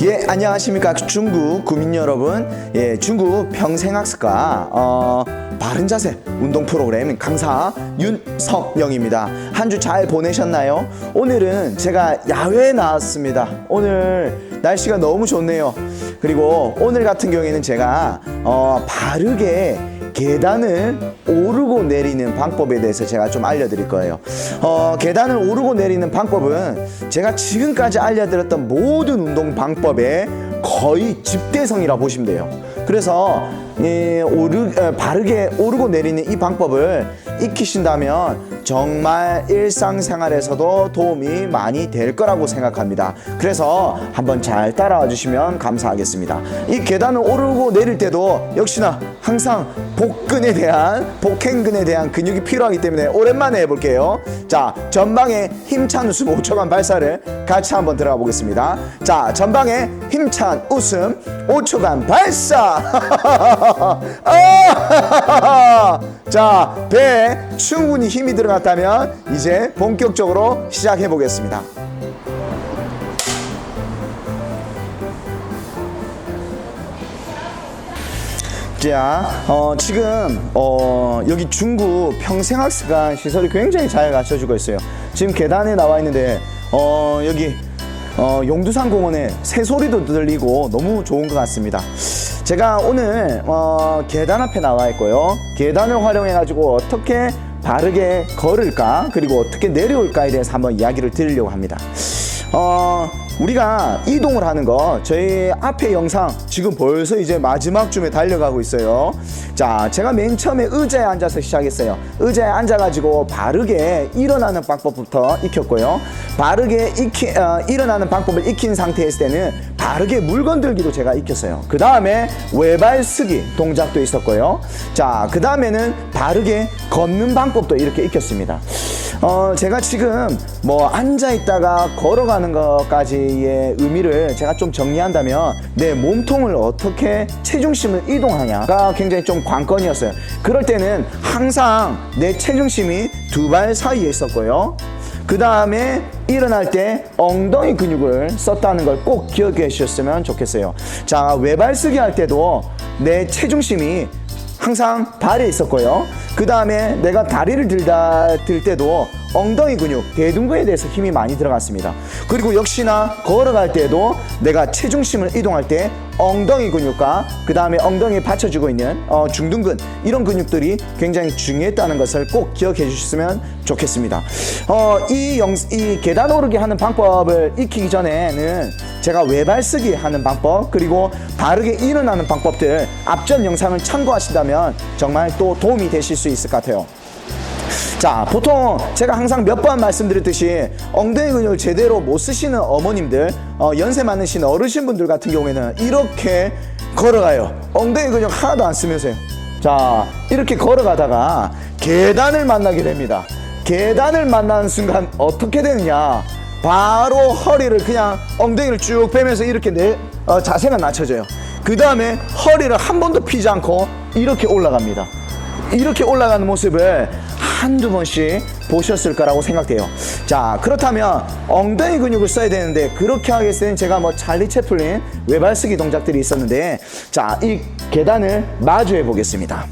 예, 안녕하십니까 중국 구민 여러분. 예, 중국 평생학습과 바른 자세 운동 프로그램 강사 윤석영입니다. 한 주 잘 보내셨나요? 오늘은 제가 야외에 나왔습니다. 오늘 날씨가 너무 좋네요. 그리고 오늘 같은 경우에는 제가 바르게 계단을 오르고 내리는 방법에 대해서 제가 좀 알려드릴 거예요. 계단을 오르고 내리는 방법은 제가 지금까지 알려드렸던 모든 운동 방법의 거의 집대성이라 보시면 돼요. 그래서 바르게 오르고 내리는 이 방법을 익히신다면 정말 일상생활에서도 도움이 많이 될 거라고 생각합니다. 그래서 한번 잘 따라와 주시면 감사하겠습니다. 이 계단을 오르고 내릴 때도 역시나 항상 복행근에 대한 근육이 필요하기 때문에 오랜만에 해볼게요. 자, 전방에 힘찬 웃음 5초간 발사를 같이 한번 들어가 보겠습니다. 자, 전방에 힘찬 웃음 5초간 발사. 자, 배에 충분히 힘이 들어갔다면 이제 본격적으로 시작해 보겠습니다. 자, 지금 여기 중국 평생학습관 시설이 굉장히 잘 갖춰지고 있어요. 지금 계단에 나와 있는데 여기 용두산 공원에 새소리도 들리고 너무 좋은 것 같습니다. 제가 오늘 계단 앞에 나와 있고요. 계단을 활용해 가지고 어떻게 바르게 걸을까 그리고 어떻게 내려올까에 대해서 한번 이야기를 드리려고 합니다. 우리가 이동을 하는 거 저희 앞에 영상 지금 벌써 이제 마지막쯤에 달려가고 있어요. 자, 제가 맨 처음에 의자에 앉아서 시작했어요. 의자에 앉아가지고 바르게 일어나는 방법부터 익혔고요. 바르게 일어나는 방법을 익힌 상태였을 때는 바르게 물건 들기도 제가 익혔어요. 그 다음에 외발 쓰기 동작도 있었고요. 자, 그 다음에는 바르게 걷는 방법도 이렇게 익혔습니다. 제가 지금 앉아있다가 걸어가는 것까지의 의미를 제가 좀 정리한다면 내 몸통을 어떻게 체중심을 이동하냐가 굉장히 좀 관건이었어요. 그럴 때는 항상 내 체중심이 두 발 사이에 있었고요. 그 다음에 일어날 때 엉덩이 근육을 썼다는 걸 꼭 기억해 주셨으면 좋겠어요. 자, 외발 쓰기 할 때도 내 체중심이 항상 발에 있었고요. 그 다음에 내가 다리를 들 때도 엉덩이 근육, 대둔근에 대해서 힘이 많이 들어갔습니다. 그리고 역시나 걸어갈 때도 내가 체중심을 이동할 때 엉덩이 근육과 그 다음에 엉덩이에 받쳐주고 있는 중둔근, 이런 근육들이 굉장히 중요했다는 것을 꼭 기억해 주셨으면 좋겠습니다. 이 계단 오르기 하는 방법을 익히기 전에는 제가 외발 쓰기 하는 방법 그리고 바르게 일어나는 방법들 앞전 영상을 참고하신다면 정말 또 도움이 되실 수 있을 것 같아요. 자, 보통 제가 항상 몇 번 말씀드렸듯이 엉덩이 근육을 제대로 못 쓰시는 어머님들, 연세 많으신 어르신분들 같은 경우에는 이렇게 걸어가요. 엉덩이 근육 하나도 안 쓰면서요. 자, 이렇게 걸어가다가 계단을 만나게 됩니다. 계단을 만나는 순간 어떻게 되느냐, 바로 허리를 그냥 엉덩이를 쭉 빼면서 이렇게 자세가 낮춰져요. 그 다음에 허리를 한 번도 피지 않고 이렇게 올라갑니다. 이렇게 올라가는 모습을 한두 번씩 보셨을 거라고 생각돼요. 자, 그렇다면 엉덩이 근육을 써야 되는데 그렇게 하기 위해서는 제가 찰리 채플린 외발 쓰기 동작들이 있었는데, 자, 이 계단을 마주해 보겠습니다.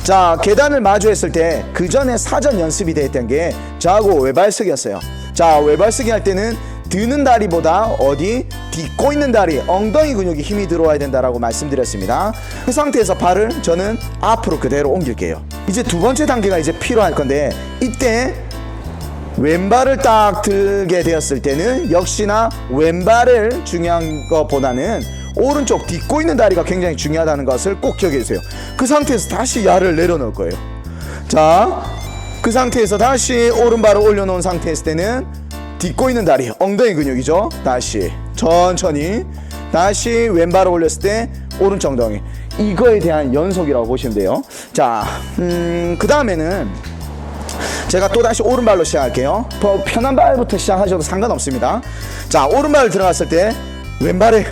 자, 계단을 마주했을 때 그 전에 사전 연습이 됐던 게 저하고 외발 쓰기였어요. 자, 외발 쓰기 할 때는 드는 다리보다 딛고 있는 다리, 엉덩이 근육이 힘이 들어와야 된다라고 말씀드렸습니다. 그 상태에서 발을 저는 앞으로 그대로 옮길게요. 이제 두 번째 단계가 이제 필요할 건데, 이때 왼발을 딱 들게 되었을 때는 역시나 왼발을 중요한 것보다는 오른쪽 딛고 있는 다리가 굉장히 중요하다는 것을 꼭 기억해 주세요. 그 상태에서 다시 야를 내려놓을 거예요. 자, 그 상태에서 다시 오른발을 올려놓은 상태였을 때는 딛고 있는 다리, 엉덩이 근육이죠. 다시 천천히 다시 왼발을 올렸을 때 오른쪽 엉덩이, 이거에 대한 연속이라고 보시면 돼요. 자, 그 다음에는 제가 또 다시 오른발로 시작할게요. 더 편한 발부터 시작하셔도 상관없습니다. 자, 오른발 들어갔을 때 왼발에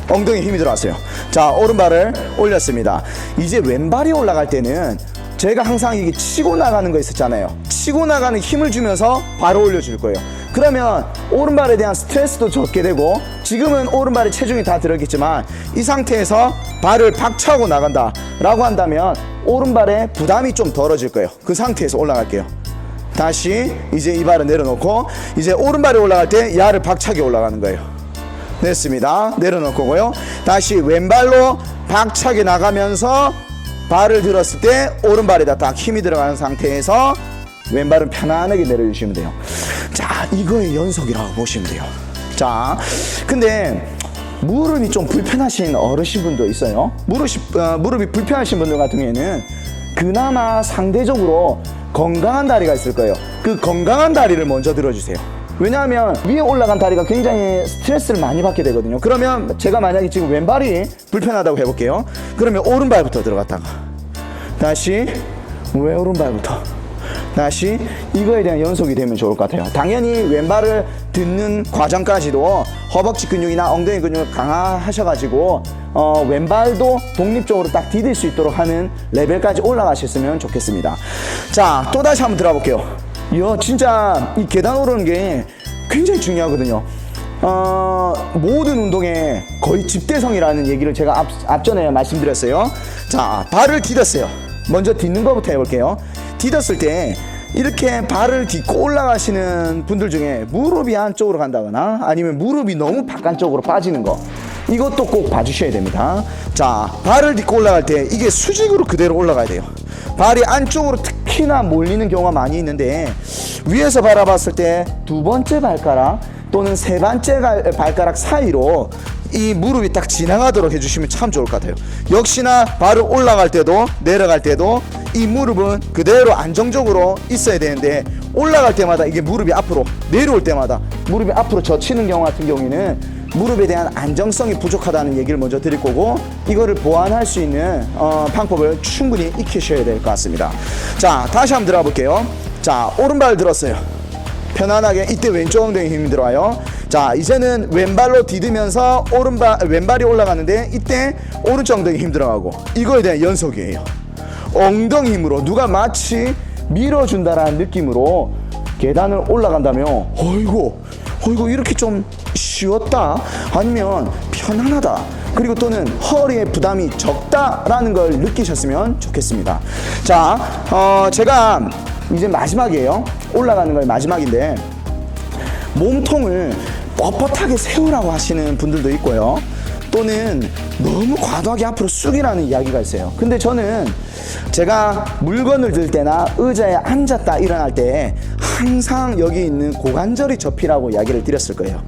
엉덩이에 힘이 들어왔어요. 자, 오른발을 올렸습니다. 이제 왼발이 올라갈 때는 제가 항상 이게 치고 나가는 거 있었잖아요. 치고 나가는 힘을 주면서 바로 올려줄 거예요. 그러면 오른발에 대한 스트레스도 적게 되고 지금은 오른발에 체중이 다 들어있겠지만 이 상태에서 발을 박차고 나간다 라고 한다면 오른발에 부담이 좀 덜어질 거예요. 그 상태에서 올라갈게요. 다시 이제 이 발을 내려놓고 이제 오른발이 올라갈 때 야를 박차게 올라가는 거예요. 됐습니다. 내려놓을 거고요. 다시 왼발로 박차게 나가면서 발을 들었을 때 오른발에다 딱 힘이 들어가는 상태에서 왼발은 편안하게 내려주시면 돼요. 자, 이거의 연속이라고 보시면 돼요. 자, 근데 무릎이 좀 불편하신 어르신분도 있어요. 무릎이 불편하신 분들 같은 경우에는 그나마 상대적으로 건강한 다리가 있을 거예요. 그 건강한 다리를 먼저 들어주세요. 왜냐하면 위에 올라간 다리가 굉장히 스트레스를 많이 받게 되거든요. 그러면 제가 만약에 지금 왼발이 불편하다고 해볼게요. 그러면 오른발부터 들어갔다가 다시 왜 오른발부터 다시 이거에 대한 연속이 되면 좋을 것 같아요. 당연히 왼발을 듣는 과정까지도 허벅지 근육이나 엉덩이 근육을 강화하셔가지고 왼발도 독립적으로 딱 디딜 수 있도록 하는 레벨까지 올라가셨으면 좋겠습니다. 자, 또다시 한번 들어볼게요. 이거 진짜 이 계단 오르는 게 굉장히 중요하거든요. 모든 운동에 거의 집대성이라는 얘기를 제가 앞전에 말씀드렸어요. 자, 발을 디뎠어요. 먼저 딛는 것부터 해볼게요. 디뎠을 때 이렇게 발을 딛고 올라가시는 분들 중에 무릎이 안쪽으로 간다거나 아니면 무릎이 너무 바깥쪽으로 빠지는 거, 이것도 꼭 봐주셔야 됩니다. 자, 발을 딛고 올라갈 때 이게 수직으로 그대로 올라가야 돼요. 발이 안쪽으로 특히나 몰리는 경우가 많이 있는데 위에서 바라봤을 때 두 번째 발가락 또는 세 번째 발가락 사이로 이 무릎이 딱 지나가도록 해주시면 참 좋을 것 같아요. 역시나 발을 올라갈 때도 내려갈 때도 이 무릎은 그대로 안정적으로 있어야 되는데 올라갈 때마다 이게 무릎이 앞으로 내려올 때마다 무릎이 앞으로 젖히는 경우 같은 경우에는 무릎에 대한 안정성이 부족하다는 얘기를 먼저 드릴 거고, 이거를 보완할 수 있는 방법을 충분히 익히셔야 될 것 같습니다. 자, 다시 한번 들어가 볼게요. 자, 오른발 들었어요. 편안하게. 이때 왼쪽 엉덩이 힘이 들어와요. 자, 이제는 왼발로 디디면서 왼발이 올라가는데 이때 오른쪽 엉덩이 힘 들어가고, 이거에 대한 연속이에요. 엉덩이 힘으로 누가 마치 밀어준다라는 느낌으로 계단을 올라간다면 어이구 이렇게 좀 쉬웠다, 아니면 편안하다, 그리고 또는 허리에 부담이 적다라는 걸 느끼셨으면 좋겠습니다. 자, 제가 이제 마지막이에요. 올라가는 걸 마지막인데 몸통을 뻣뻣하게 세우라고 하시는 분들도 있고요. 또는 너무 과도하게 앞으로 쑥이라는 이야기가 있어요. 근데 저는 제가 물건을 들 때나 의자에 앉았다 일어날 때 항상 여기 있는 고관절이 접히라고 이야기를 드렸을 거예요.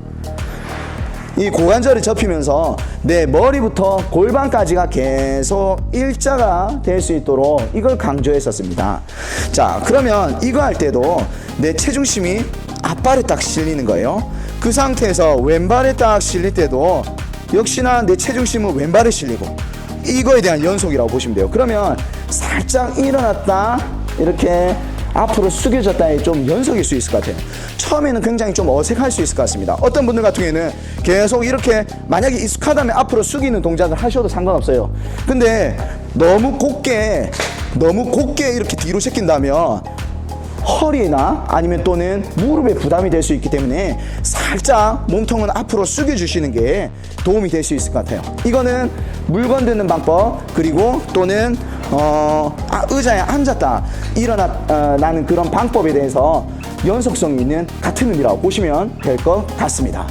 이 고관절이 접히면서 내 머리부터 골반까지가 계속 일자가 될 수 있도록 이걸 강조했었습니다. 자, 그러면 이거 할 때도 내 체중심이 앞발에 딱 실리는 거예요. 그 상태에서 왼발에 딱 실릴 때도 역시나 내 체중심은 왼발에 실리고, 이거에 대한 연속이라고 보시면 돼요. 그러면 살짝 일어났다 이렇게 앞으로 숙여졌다에 좀 연속일 수 있을 것 같아요. 처음에는 굉장히 좀 어색할 수 있을 것 같습니다. 어떤 분들 같은 경우에는 계속 이렇게 만약에 익숙하다면 앞으로 숙이는 동작을 하셔도 상관없어요. 근데 너무 곧게 이렇게 뒤로 제낀다면 허리나 아니면 또는 무릎에 부담이 될 수 있기 때문에 살짝 몸통은 앞으로 숙여주시는 게 도움이 될 수 있을 것 같아요. 이거는 물건 드는 방법, 그리고 또는 의자에 앉았다 일어나는 그런 방법에 대해서 연속성이 있는 같은 의미라고 보시면 될 것 같습니다.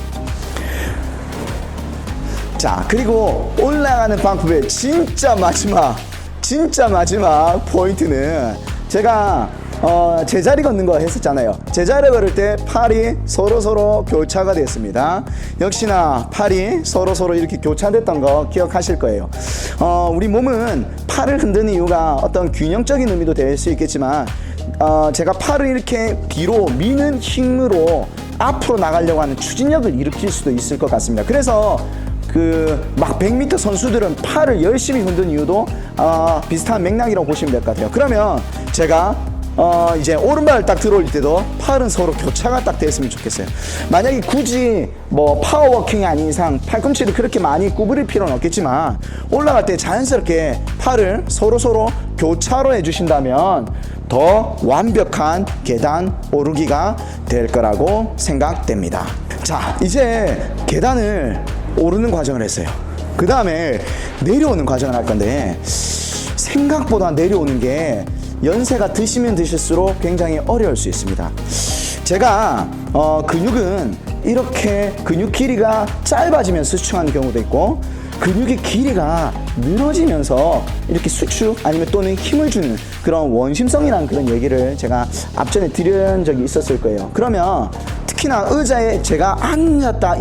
자, 그리고 올라가는 방법의 진짜 마지막 포인트는 제가 제자리 걷는 거 했었잖아요. 제자리 걸을 때 팔이 서로 교차가 됐습니다. 역시나 팔이 서로 이렇게 교차됐던 거 기억하실 거예요. 우리 몸은 팔을 흔드는 이유가 어떤 균형적인 의미도 될 수 있겠지만 제가 팔을 이렇게 뒤로 미는 힘으로 앞으로 나가려고 하는 추진력을 일으킬 수도 있을 것 같습니다. 그래서 막 100m 선수들은 팔을 열심히 흔드는 이유도 비슷한 맥락이라고 보시면 될 것 같아요. 그러면 제가 이제 오른발을 딱 들어올 때도 팔은 서로 교차가 딱 됐으면 좋겠어요. 만약에 굳이 뭐 파워워킹이 아닌 이상 팔꿈치를 그렇게 많이 구부릴 필요는 없겠지만 올라갈 때 자연스럽게 팔을 서로 교차로 해주신다면 더 완벽한 계단 오르기가 될 거라고 생각됩니다. 자, 이제 계단을 오르는 과정을 했어요. 그 다음에 내려오는 과정을 할 건데, 생각보다 내려오는 게 연세가 드시면 드실수록 굉장히 어려울 수 있습니다. 제가 근육은 이렇게 근육 길이가 짧아지면 수축하는 경우도 있고, 근육의 길이가 늘어지면서 이렇게 수축 아니면 또는 힘을 주는 그런 원심성이라는 그런 얘기를 제가 앞전에 드린 적이 있었을 거예요. 그러면 특히나 의자에 제가 앉았다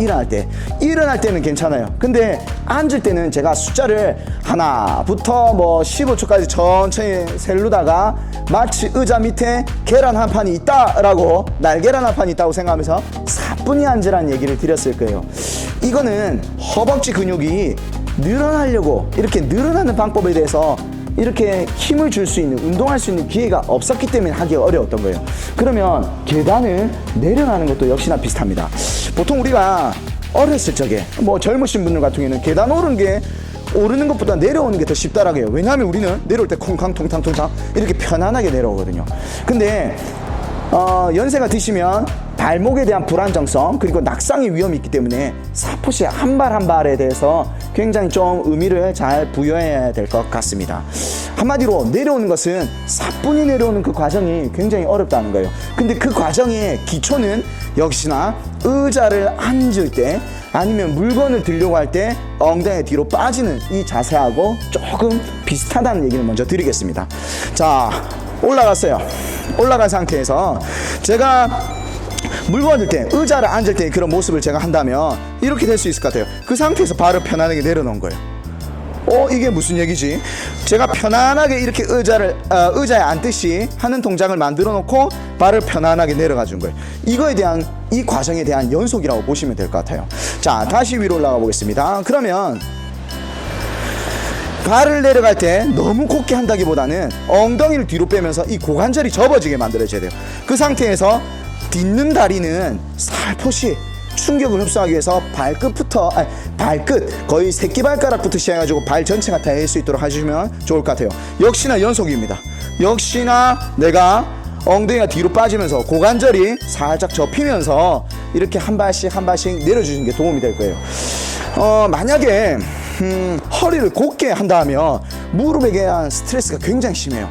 일어날 때는 괜찮아요. 근데 앉을 때는 제가 숫자를 하나부터 뭐 15초까지 천천히 세르다가 마치 의자 밑에 계란 한 판이 있다라고, 날계란 한 판이 있다고 생각하면서 4분이 앉으라는 얘기를 드렸을 거예요. 이거는 허벅지 근육이 늘어나려고, 이렇게 늘어나는 방법에 대해서 이렇게 힘을 줄 수 있는, 운동할 수 있는 기회가 없었기 때문에 하기 어려웠던 거예요. 그러면 계단을 내려가는 것도 역시나 비슷합니다. 보통 우리가 어렸을 적에 뭐 젊으신 분들 같은 경우에는 계단 오르는 것보다 내려오는 게 더 쉽다라고 해요. 왜냐하면 우리는 내려올 때 콩캉 통탕 이렇게 편안하게 내려오거든요. 근데 연세가 드시면 발목에 대한 불안정성 그리고 낙상의 위험이 있기 때문에 사포시 한 발 한 발에 대해서 굉장히 좀 의미를 잘 부여해야 될 것 같습니다. 한마디로 내려오는 것은 사뿐히 내려오는 그 과정이 굉장히 어렵다는 거예요. 근데 그 과정의 기초는 역시나 의자를 앉을 때 아니면 물건을 들려고 할 때 엉덩이 뒤로 빠지는 이 자세하고 조금 비슷하다는 얘기를 먼저 드리겠습니다. 자, 올라갔어요. 올라간 상태에서 제가 물건을 들 때, 의자를 앉을 때 그런 모습을 제가 한다면 이렇게 될 수 있을 것 같아요. 그 상태에서 발을 편안하게 내려놓은 거예요. 이게 무슨 얘기지? 제가 편안하게 이렇게 의자에 앉듯이 하는 동작을 만들어 놓고 발을 편안하게 내려가 준 거예요. 이거에 대한, 이 과정에 대한 연속이라고 보시면 될 것 같아요. 자, 다시 위로 올라가 보겠습니다. 그러면 발을 내려갈 때 너무 곧게 한다기보다는 엉덩이를 뒤로 빼면서 이 고관절이 접어지게 만들어줘야 돼요. 그 상태에서 딛는 다리는 살포시 충격을 흡수하기 위해서 발끝 거의 새끼발가락부터 시작해가지고 발 전체가 닿을 수 있도록 해주시면 좋을 것 같아요. 역시나 연속입니다. 역시나 내가 엉덩이가 뒤로 빠지면서 고관절이 살짝 접히면서 이렇게 한 발씩 한 발씩 내려주시는 게 도움이 될 거예요. 만약에 허리를 곧게 한다면 무릎에 대한 스트레스가 굉장히 심해요.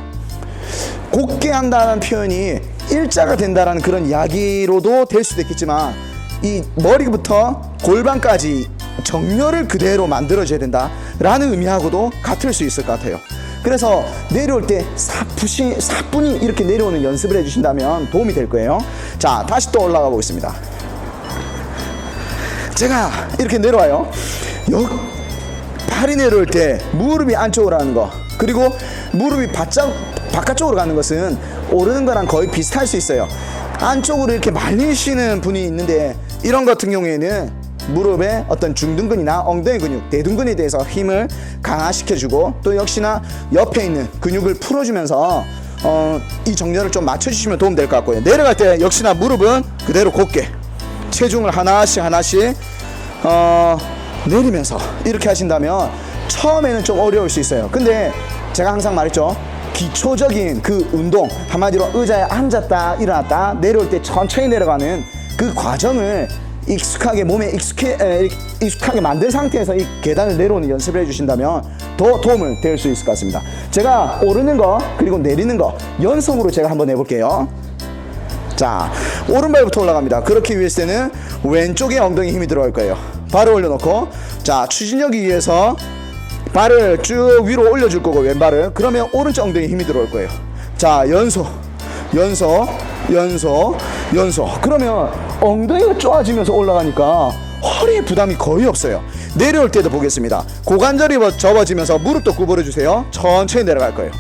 곧게 한다는 표현이 일자가 된다라는 그런 이야기로도 될 수도 있겠지만 이 머리부터 골반까지 정렬을 그대로 만들어줘야 된다라는 의미하고도 같을 수 있을 것 같아요. 그래서 내려올 때 사뿐히 이렇게 내려오는 연습을 해주신다면 도움이 될 거예요. 자, 다시 또 올라가 보겠습니다. 제가 이렇게 내려와요. 발이 내려올 때 무릎이 안쪽으로 가는 거, 그리고 무릎이 바깥쪽으로 가는 것은 오르는 거랑 거의 비슷할 수 있어요. 안쪽으로 이렇게 말리시는 분이 있는데 이런 같은 경우에는 무릎의 어떤 중둔근이나 엉덩이 근육, 대둔근에 대해서 힘을 강화시켜주고 또 역시나 옆에 있는 근육을 풀어주면서 이 정렬을 좀 맞춰주시면 도움 될 것 같고요. 내려갈 때 역시나 무릎은 그대로 곧게 체중을 하나씩 내리면서 이렇게 하신다면 처음에는 좀 어려울 수 있어요. 근데 제가 항상 말했죠. 기초적인 그 운동, 한마디로 의자에 앉았다 일어났다 내려올 때 천천히 내려가는 그 과정을 몸에 익숙하게 만든 상태에서 이 계단을 내려오는 연습을 해주신다면 더 도움을 될 수 있을 것 같습니다. 제가 오르는 거 그리고 내리는 거 연속으로 제가 한번 해볼게요. 자, 오른발부터 올라갑니다. 그렇게 위했을 때는 왼쪽에 엉덩이 힘이 들어갈 거예요. 발을 올려놓고, 자, 추진력이 위해서 발을 쭉 위로 올려줄 거고 왼발을, 그러면 오른쪽 엉덩이 힘이 들어올 거예요. 자, 연속 그러면 엉덩이가 쪼아지면서 올라가니까 허리에 부담이 거의 없어요. 내려올 때도 보겠습니다. 고관절이 접어지면서 무릎도 구부려 주세요. 천천히 내려갈 거예요.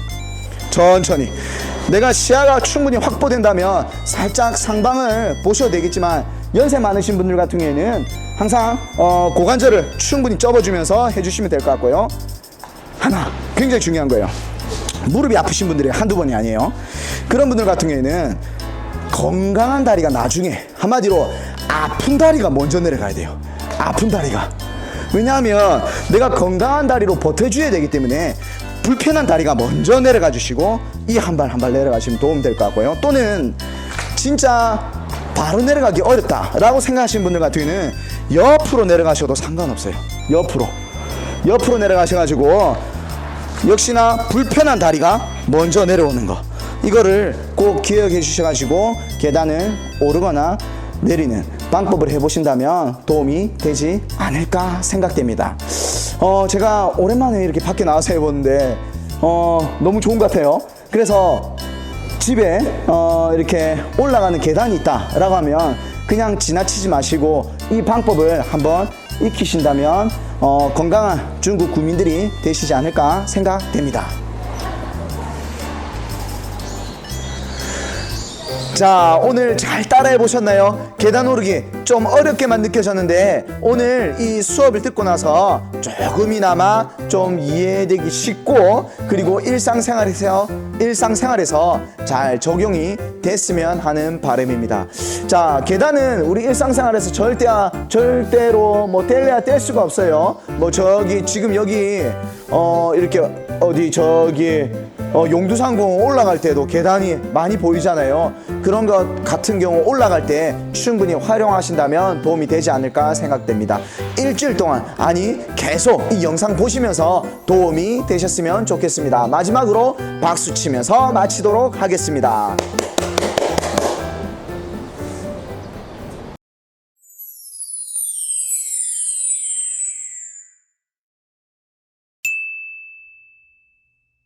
천천히. 내가 시야가 충분히 확보된다면 살짝 상방을 보셔도 되겠지만 연세 많으신 분들 같은 경우에는 항상 고관절을 충분히 접어주면서 해주시면 될 것 같고요. 하나, 굉장히 중요한 거예요. 무릎이 아프신 분들이 한두 번이 아니에요. 그런 분들 같은 경우에는 건강한 다리가 나중에, 한마디로 아픈 다리가 먼저 내려가야 돼요. 아픈 다리가. 왜냐하면 내가 건강한 다리로 버텨줘야 되기 때문에 불편한 다리가 먼저 내려가 주시고 이 한 발 한 발 내려가시면 도움 될 것 같고요. 또는 진짜 바로 내려가기 어렵다 라고 생각하시는 분들 같은 경우는 옆으로 내려가셔도 상관없어요. 옆으로 내려가셔가지고 역시나 불편한 다리가 먼저 내려오는 거, 이거를 꼭 기억해 주셔가지고 계단을 오르거나 내리는 방법을 해보신다면 도움이 되지 않을까 생각됩니다. 제가 오랜만에 이렇게 밖에 나와서 해보는데 너무 좋은 것 같아요. 그래서 집에 이렇게 올라가는 계단이 있다 라고 하면 그냥 지나치지 마시고 이 방법을 한번 익히신다면 건강한 중국 국민들이 되시지 않을까 생각됩니다. 자, 오늘 잘 따라해 보셨나요? 계단 오르기 좀 어렵게만 느껴졌는데 오늘 이 수업을 듣고 나서 조금이나마 좀 이해되기 쉽고 그리고 일상생활에서 잘 적용이 됐으면 하는 바람입니다. 자, 계단은 우리 일상생활에서 절대로 뭐 뗄래야 뗄 수가 없어요. 뭐 저기 지금 여기 이렇게 어디 저기 용두상공 올라갈 때도 계단이 많이 보이잖아요. 그런 것 같은 경우 올라갈 때 충분히 활용하신다면 도움이 되지 않을까 생각됩니다. 일주일 동안, 아니 계속 이 영상 보시면서 도움이 되셨으면 좋겠습니다. 마지막으로 박수 치면서 마치도록 하겠습니다.